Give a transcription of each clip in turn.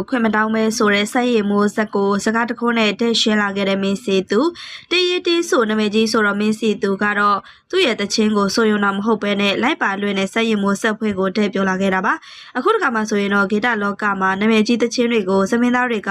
ခွင့်မတောင်းမဲဆိုတဲ့စိုက်ရည်မိုးဇက်ကိုစကားတခုနဲ့တဲ့ရှင်းလာခဲ့တဲ့မင်းစီသူတေးရတေးဆိုနာမည်ကြီးဆိုတော့မင်းစီသူကတော့သူ့ရဲ့တခြင်းကိုဆိုရုံတော့မဟုတ်ပဲနဲ့လိုက်ပါလွှဲနဲ့စိုက်ရည်မိုးဆက်ဖွဲ့ကိုတဲ့ပြောလာခဲ့တာပါအခုတခါမှဆိုရင်တော့ဂီတလောကမှာနာမည်ကြီးတခြင်းတွေကိုသမင်းသားတွေက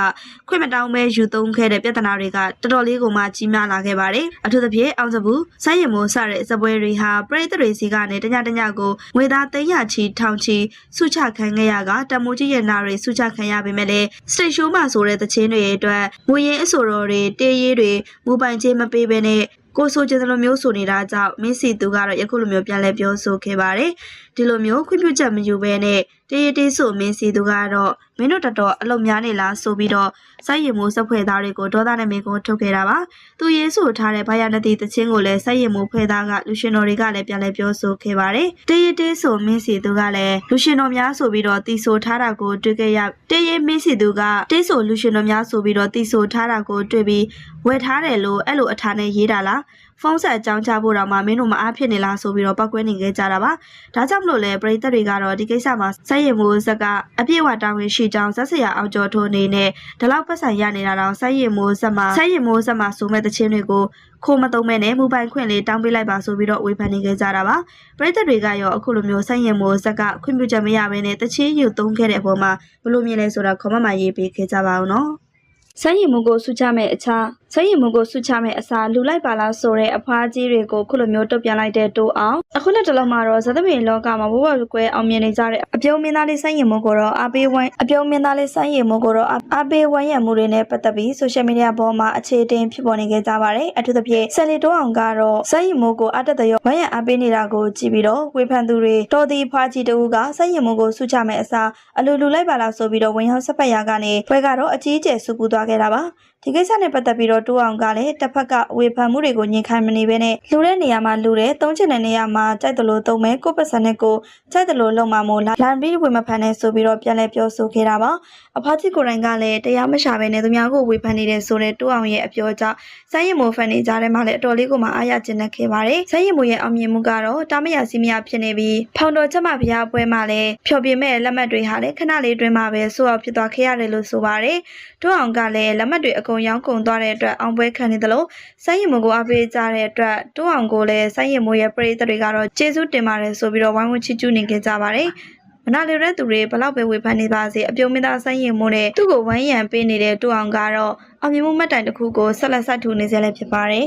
ခွင့်မတောင်းမဲယူသုံးခဲ့တဲ့ပြဿနာတွေကတော်တော်လေးကိုမှကြီးမားလာခဲ့ပါတယ်အထူးသဖြင့်အောင်စဘူးစိုက်ရည်မိုးစတဲ့စပွဲတွေဟာပရိသတ်တွေစီကနေတညကိုငွေသား300ချီထောင်ချီစုချခံခဲ့ရကတမိုးကြီးရဲ့နာတွေစုချခံရပေမဲ့လည်းစတိတ်ရှိုးမှာဆိုတဲ့တခြင်းတွေအတွက်ငွေရင်းအဆိုတော်တွေတေးရေးတွေမူပိုင်ချင်းမပေးဘဲနဲ့ကိုဆိုချင်တယ်လို့မျိုးဆိုနေတာကြောင့်မင်းစီသူကတော့ယခုလိုမျိုးပြန်လဲပြောဆိုခဲ့ပါတယ်ဒီလိုမျိုးခွင့်ပြုချက်မယူဘဲနဲ့တေးတေးဆိုမင်းစီသူကတော့မင်းတို့တော်အလုံများနေလားဆိုပြီးတော့စိုက်ရည်မိုးစက်ဖွဲ့သားတွေကိုဒေါသနဲ့မေကုန်းထုတ်ခဲ့တာပါသူရေးဆိုထားတဲ့ဘာယာနတိတခြင်းကိုလည်းစိုက်ရည်မိုးဖွဲ့သားကလူရှင်တော်တွေကလည်းပြန်လဲပြောဆိုခဲ့ပါတယ်တေးတေးဆိုမင်းစီသူကလည်းလူရှင်တော်များဆိုပြီးတော့တီဆိုထားတာကိုတွေ့ခဲ့ရတေးမင်းစီသူကတေးဆိုလူရှင်တော်များဆိုပြီးတော့တီဆိုထားတာကိုတွေ့ပြီးဝယ်ထားတယ်လို့အဲ့လိုအထာနဲ့ရေးတာလားဖုန်းဆက်အကြောင်းချဖို့တော့မှမင်းတို့မအားဖြစ်နေလားဆိုပြီးတော့ပောက်ကွဲနေခဲ့ကြတာပါဒါကြောင့်မလို့လဲပရိသတ်တွေကတော့ဒီကိစ္စမှာစိုက်ရည်မိုးဇက်ကအပြည့်အဝတာဝန်ရှိကြောင်းဇက်စရာအောင်ကျော်ထိုးအနေနဲ့ဒီလောက်ပတ်ဆိုင်ရနေတာတော့စိုက်ရည်မိုးဇက်မှာဆိုမဲ့တခြင်းတွေကိုခိုးမသုံးမဲနဲ့မူပိုင်ခွင့်လေးတောင်းပေးလိုက်ပါဆိုပြီးတော့ဝေဖန်နေခဲ့ကြတာပါပရိသတ်တွေကရောအခုလိုမျိုးစိုက်ရည်မိုးဇက်ကခွင့်ပြုချက်မရဘဲနဲ့တခြင်းယူသုံးခဲ့တဲ့အပေါ်မှာဘလို့မြင်လဲဆိုတာခေါမမရေးပေးခဲ့ကြပါအောင်နော်စိုက်ရည်မိုးကိုစုချမဲ့အစားလူလိုက်ပါလားဆိုတဲ့အဖွားကြီးတွေကိုခုလိုမျိုးတုတ်ပြန်လိုက်တဲ့တိုးအောင်အခုလက်တလုံးမှာတော့ဇသမင်လောကမှာဘဝကွယ်အောင်မြင်နေကြတဲ့အပြုံးမင်းသားလေးစိုက်ရည်မိုးကိုတော့အားပေးဝိုင်းရမှုတွေနဲ့ပတ်သက်ပြီးဆိုရှယ်မီဒီယာပေါ်မှာအခြေတင်ဖြစ်ပေါ်နေခဲ့ကြပါတယ်အထူးသဖြင့်ဆယ်လီတိုးအောင်ကတော့စိုက်ရည်မိုးကိုအတက်တရောဝိုင်းရအားပေးနေတာကိုကြည့်ပြီးတော့ဝေဖန်သူတွေတော်သည်ဖွားကြီးတူကစိုက်ရည်မိုးကိုစုချမဲ့အစားအလူလူလိုက်ပါလားဆိုပြီးတော့ဝင်ရောက်ဆက်ဖက်ရာကနေဘွဲကတော့အကြီးအကျယ်စုပူသွားခဲ့တာပါဒီကိစ္စနဲ့ပတ်သက်ပြီးတော့တိုးအောင်ကလည်းတစ်ဖက်ကဝေဖန်မှုတွေကိုညှိခိုင်းမနေဘဲနဲ့လူတဲ့နေရာမှာလူတဲ့သုံးချင်တဲ့နေရာမှာကြိုက်တယ်လို့သုံးမယ်ကိုပတ်စံနဲ့ကိုကြိုက်တယ်လို့လုံမှာမို့လန်ပြီးဝေမဖန်နဲ့ဆိုပြီးတော့ပြန်လဲပြောဆိုခဲ့တာပါအဖားကြီးကိုယ်တိုင်ကလည်းတရားမရှာဘဲနဲ့သူများကိုဝေဖန်နေတဲ့ဆိုတဲ့တိုးအောင်ရဲ့အပြောကြောင့်စိုင်းရည်မိုးဖန်နေကြတဲ့မှာလည်းအတော်လေးကိုမှအားရကျဉ်းခဲ့ပါတယ်စိုင်းရည်မိုးရဲ့အောင်မြင်မှုကတော့တာမရစီမရဖြစ်နေပြီးဖောင်တော်ချက်မဘုရားပွဲမှာလည်းဖျော်ပြမဲ့လက်မှတ်တွေဟာလည်းခဏလေးတွင်မှာပဲဆိုအောင်ဖြစ်သွားခဲ့ရတယ်လို့ဆိုပါတယ်တိုးအောင်ကလည်းလက်မှတ်တွေအကုန်ရောင်းကုန်သွားတဲ့အတွက်အောင်ပွဲခံနေသလိုစိုင်းရည်မိုးကိုအားပေးကြတဲ့အတွက်တိုးအောင်ကိုလည်းစိုင်းရည်မိုးရဲ့ပရိသတ်တွေကတော့ကျေးဇူးတင်ပါတယ်ဆိုပြီးတော့ဝိုင်းဝန်းချီးကျူးနေခဲ့ကြပါတယ်မနာလိုတဲ့သူတွေဘလောက်ပဲဝေဖန်နေပါစေအပြုံးမင်းသားစိုင်းရည်မိုးနဲ့သူ့ကိုဝိုင်းရံပေးနေတဲ့တိုးအောင်ကတော့အောင်မြင်မှုမှတ်တိုင်တစ်ခုကိုဆက်လက်ဆက်ထူနေစေလည်းဖြစ်ပါတယ်